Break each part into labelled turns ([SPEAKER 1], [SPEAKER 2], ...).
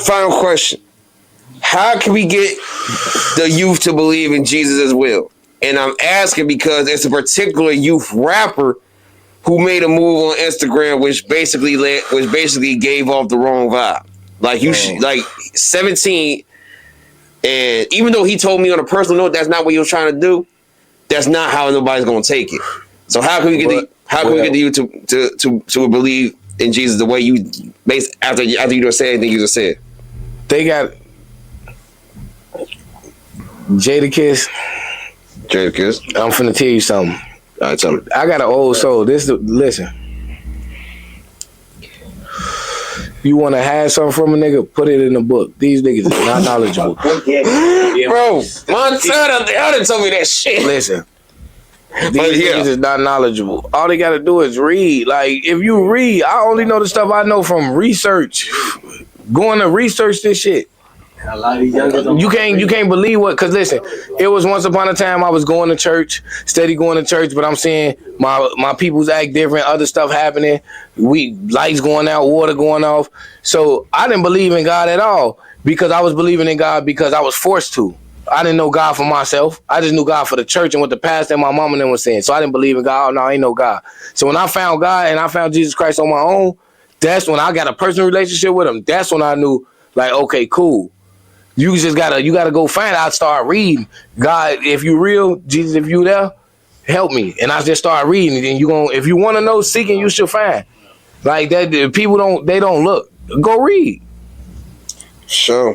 [SPEAKER 1] Final question. How can we get the youth to believe in Jesus as well? And I'm asking because it's a particular youth rapper who made a move on Instagram, which basically gave off the wrong vibe. Like like 17, and even though he told me on a personal note that's not what he was trying to do, that's not how nobody's gonna take it. So how can we get the youth to believe in Jesus the way you after you don't say anything you just said?
[SPEAKER 2] They got Jadakiss. I'm finna tell you something.
[SPEAKER 1] All right, tell me.
[SPEAKER 2] I got an old soul. Listen. You want to have something from a nigga? Put it in a book. These niggas is not knowledgeable.
[SPEAKER 1] Bro, Montana told me that shit.
[SPEAKER 2] Listen. These niggas is not knowledgeable. All they got to do is read. Like, if you read, I only know the stuff I know from research. Going to research this shit.
[SPEAKER 3] A lot of these youngsters
[SPEAKER 2] you can't believe what, because listen, it was once upon a time I was going to church, steady going to church, but I'm saying my peoples act different, other stuff happening, lights going out, water going off. So I didn't believe in God at all because I was believing in God because I was forced to. I didn't know God for myself. I just knew God for the church and what the pastor and my mama and them was saying. So I didn't believe in God. Oh, no, I ain't no God. So when I found God and I found Jesus Christ on my own, that's when I got a personal relationship with him. That's when I knew, like, okay, cool. You gotta go find it. I start reading. God, if you real, Jesus, if you there, help me. And I just start reading. And if you want to know, seeking, you should find. Like that, people don't look. Go read.
[SPEAKER 1] Sure.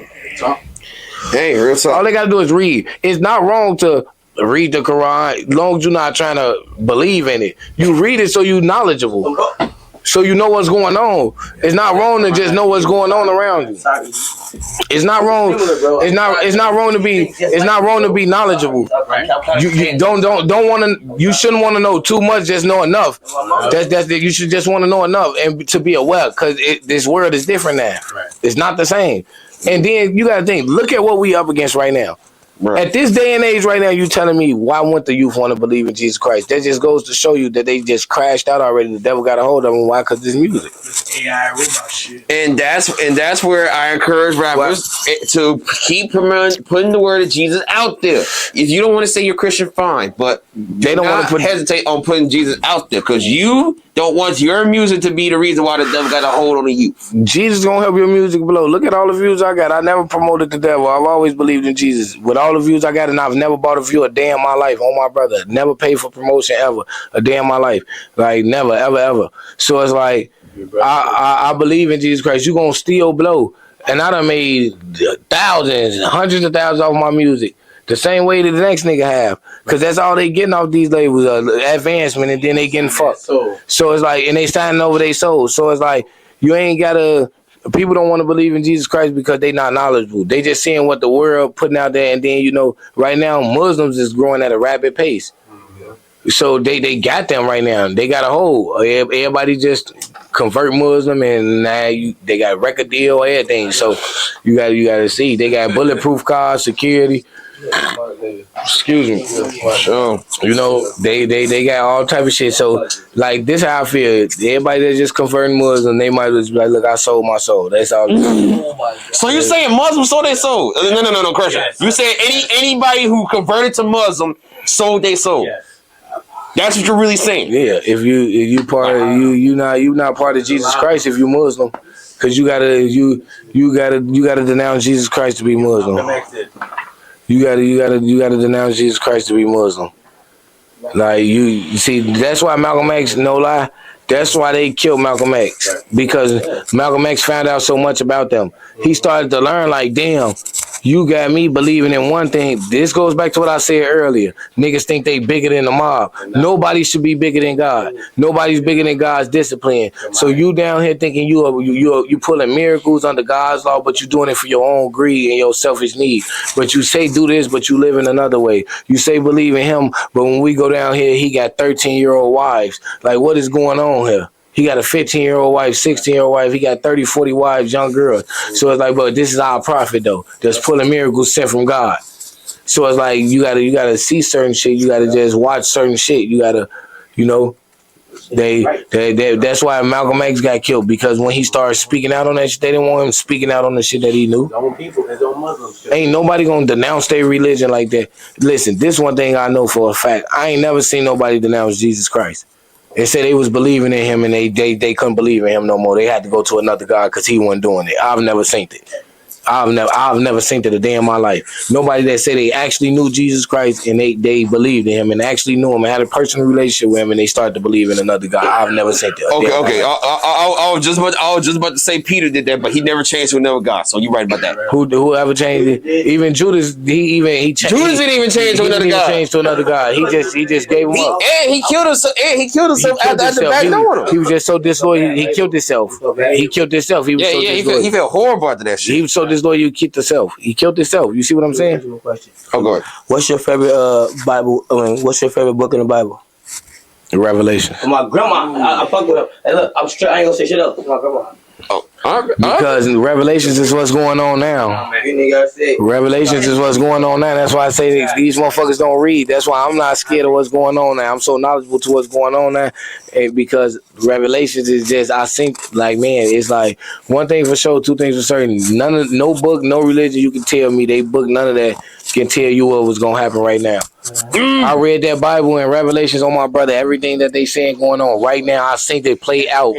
[SPEAKER 1] Hey, real talk.
[SPEAKER 2] All they gotta do is read. It's not wrong to read the Quran, as long as you're not trying to believe in it. You read it so you're knowledgeable. So you know what's going on. It's not wrong to just know what's going on around you. It's not wrong. It's not wrong to be. It's not wrong to be knowledgeable. You don't want to. You shouldn't want to know too much. Just know enough. That's you should just want to know enough and to be aware, because this world is different now. It's not the same. And then you got to think. Look at what we up against right now. Right. At this day and age right now, you telling me why wouldn't the youth want to believe in Jesus Christ? That just goes to show you that they just crashed out already. The devil got a hold of them. Why? Because this music.
[SPEAKER 3] AI robot shit.
[SPEAKER 1] And that's where I encourage rappers to keep putting the word of Jesus out there. If you don't want to say you're Christian, fine, but they don't want to hesitate on putting Jesus out there, because you don't want your music to be the reason why the devil got a hold on the youth.
[SPEAKER 2] Jesus gonna help your music blow. Look at all the views I got. I never promoted the devil. I've always believed in Jesus. With all the views I got, and I've never bought a view a day in my life. On my brother, never paid for promotion ever a day in my life. Like never, ever, ever. So it's like I believe in Jesus Christ. You gonna still blow, and I done made thousands, hundreds of thousands off my music. The same way that the next nigga have. Because that's all they getting off these labels, advancement, and then they getting fucked. So it's like, and they standing over their souls. So it's like, you ain't gotta, people don't want to believe in Jesus Christ because they not knowledgeable. They just seeing what the world putting out there. And then, right now, Muslims is growing at a rapid pace. So they got them right now. They got a hold. Everybody just convert Muslim, and now they got record deal, everything. So you got to see. They got bulletproof cars, security. Excuse me. Sure. They got all type of shit. So like this, how I feel. Everybody that's just converting Muslim, they might just be like, look, I sold my soul. That's all.
[SPEAKER 1] So you saying Muslims sold their soul? No, Christian. You saying anybody who converted to Muslim sold their soul? Yes. That's what you're really saying.
[SPEAKER 2] Yeah. If you part of you not part of Jesus Christ if you Muslim, because you gotta denounce Jesus Christ to be Muslim. You gotta denounce Jesus Christ to be Muslim. Like you see, that's why Malcom X, no lie, that's why they killed Malcom X, because Malcom X found out so much about them. He started to learn, like, damn, you got me believing in one thing. This goes back to what I said earlier. Niggas think they bigger than the mob. Nobody should be bigger than God. Nobody's bigger than God's discipline. So you down here thinking you pulling miracles under God's law, but you doing it for your own greed and your selfish need. But you say do this, but you live in another way. You say believe in him, but when we go down here, he got 13-year-old wives. Like, what is going on here? He got a 15-year-old wife, 16-year-old wife. He got 30, 40 wives, young girls. So it's like, but this is our prophet, though. That's pulling miracles sent from God. So it's like, you gotta see certain shit. You gotta just watch certain shit. You gotta, That's why Malcolm X got killed, because when he started speaking out on that shit, they didn't want him speaking out on the shit that he knew.
[SPEAKER 3] His own people, his own Muslims.
[SPEAKER 2] Ain't nobody gonna denounce their religion like that. Listen, this one thing I know for a fact. I ain't never seen nobody denounce Jesus Christ. They said they was believing in him and they couldn't believe in him no more. They had to go to another God because he wasn't doing it. I've never seen it. I've never seen it a day in my life. Nobody that said they actually knew Jesus Christ and they believed in him and actually knew him and had a personal relationship with him and they started to believe in another God. I've never seen it.
[SPEAKER 1] Okay. I was just about to say Peter did that, but he never changed to another God. So you're right about that.
[SPEAKER 2] Whoever changed it? Even Judas,
[SPEAKER 1] Judas didn't even change to another God.
[SPEAKER 2] Changed to another God. He just gave him up.
[SPEAKER 1] And he killed himself after back knowing him.
[SPEAKER 2] He was just so disloyal. He killed himself. He killed himself. He was so disloyal.
[SPEAKER 1] He felt horrible after that shit.
[SPEAKER 2] He was so disloyal. You killed himself. He killed himself. You see what I'm saying?
[SPEAKER 1] Oh, go ahead.
[SPEAKER 4] What's your favorite Bible? What's your favorite book in the Bible?
[SPEAKER 2] Revelation.
[SPEAKER 4] My grandma. I fuck with her. Hey, look, I'm straight. I ain't gonna say shit up. My grandma.
[SPEAKER 1] Oh,
[SPEAKER 2] because Revelations is what's going on now. Revelations is what's going on now. That's why I say these motherfuckers don't read. That's why I'm not scared of what's going on now. I'm so knowledgeable to what's going on now. And because Revelations is just, I think, like, man, it's like one thing for sure, two things for certain. No book, no religion you can tell me, they book, none of that can tell you what was gonna happen right now. I read that Bible and Revelations on my brother. Everything that they saying going on right now, I think they play out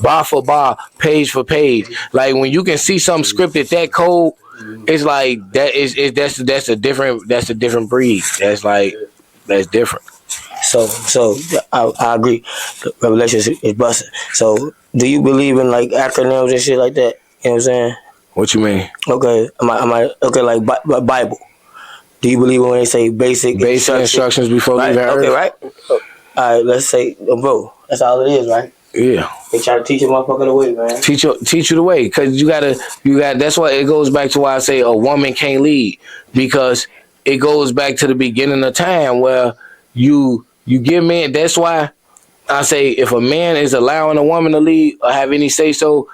[SPEAKER 2] bar for bar, page for page. Like when you can see something scripted that cold, it's like that's a different breed. That's different.
[SPEAKER 4] So I agree. Revelation is busted. So do you believe in like acronyms and shit like that? You know what I'm saying?
[SPEAKER 2] What you mean?
[SPEAKER 4] Okay, am I okay? Like Bible. Do you believe when they say basic
[SPEAKER 2] instructions before
[SPEAKER 4] right?
[SPEAKER 2] leaving Earth?
[SPEAKER 4] Okay, right. All right, let's say, bro, that's all it is, right?
[SPEAKER 2] Yeah.
[SPEAKER 4] They try to teach a motherfucker the way, man.
[SPEAKER 2] Teach you the way, because you got. That's why it goes back to why I say a woman can't lead, because it goes back to the beginning of time where you give men. That's why I say if a man is allowing a woman to lead or have any say so,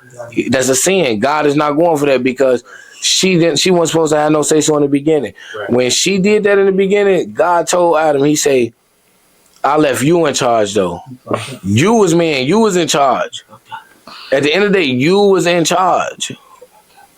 [SPEAKER 2] that's a sin. God is not going for that, because she wasn't supposed to have no say so in the beginning. Right. When she did that in the beginning, God told Adam, he say, I left you in charge though. You was man, you was in charge. At the end of the day, you was in charge.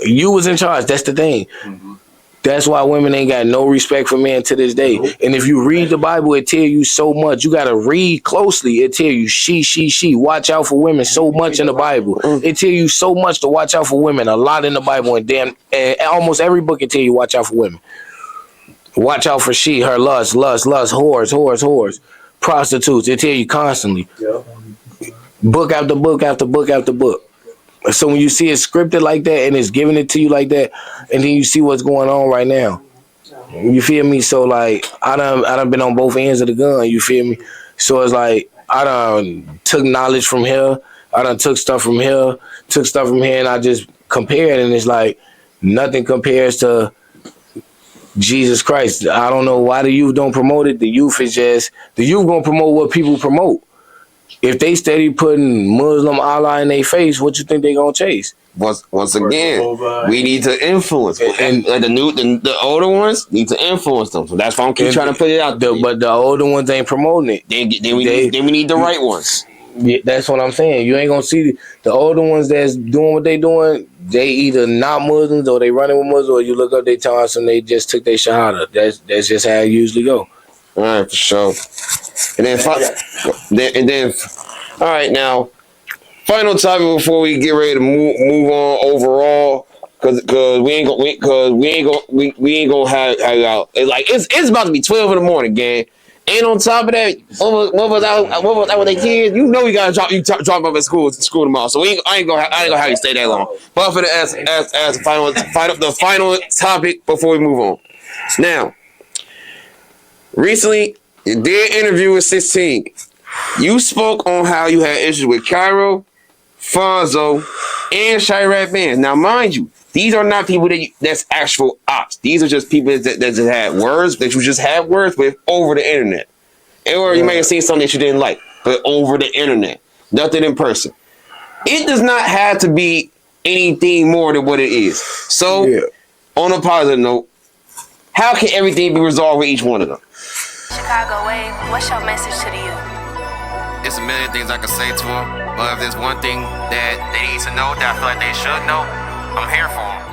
[SPEAKER 2] You was in charge. That's the thing. Mm-hmm. That's why women ain't got no respect for men to this day. And if you read the Bible, it tell you so much. You got to read closely. It tell you she. Watch out for women so much in the Bible. It tell you so much to watch out for women. A lot in the Bible. And almost every book it tell you watch out for women. Watch out for she, her lust, whores, prostitutes. It tell you constantly. Yeah. Book after book after book after book. So when you see it scripted like that and it's giving it to you like that, and then you see what's going on right now, you feel me? So like I done been on both ends of the gun. You feel me? So it's like I done took knowledge from here. I done took stuff from here, and I just compared, and it's like nothing compares to Jesus Christ. I don't know why the youth don't promote it. The youth gonna promote what people promote. If they steady putting Muslim Allah in their face, what you think they gonna chase?
[SPEAKER 1] Once again, we need to influence, and the older ones need to influence them. So that's why I'm keep trying to put it out there.
[SPEAKER 2] But the older ones ain't promoting it.
[SPEAKER 1] Then we need the right ones.
[SPEAKER 2] Yeah, that's what I'm saying. You ain't gonna see the older ones that's doing what they doing. They either not Muslims or they running with Muslims, or you look up their times and they just took their shahada. That's just how it usually go.
[SPEAKER 1] All right, for sure. And then, all right, now, final topic before we get ready to move on overall, because we ain't gonna have out. It's about to be 12 in the morning, gang. And on top of that, what was out with their kids? You know we gotta drop off at school tomorrow. So I ain't gonna have you stay that long. But for the final topic before we move on. Now, recently, you did an interview with 16. You spoke on how you had issues with Cairo, Fonzo, and Chirac Bands. Now, mind you, these are not people that's actual ops. These are just people that just had words, that you just had words with over the internet. Or you may have seen something that you didn't like, but over the internet. Nothing in person. It does not have to be anything more than what it is. So, on a positive note, how can everything be resolved with each one of them?
[SPEAKER 5] Chicago Wave, what's your message to the youth?
[SPEAKER 1] it's a million things I could say to them. But if there's one thing that they need to know that I feel like they should know, I'm here for them.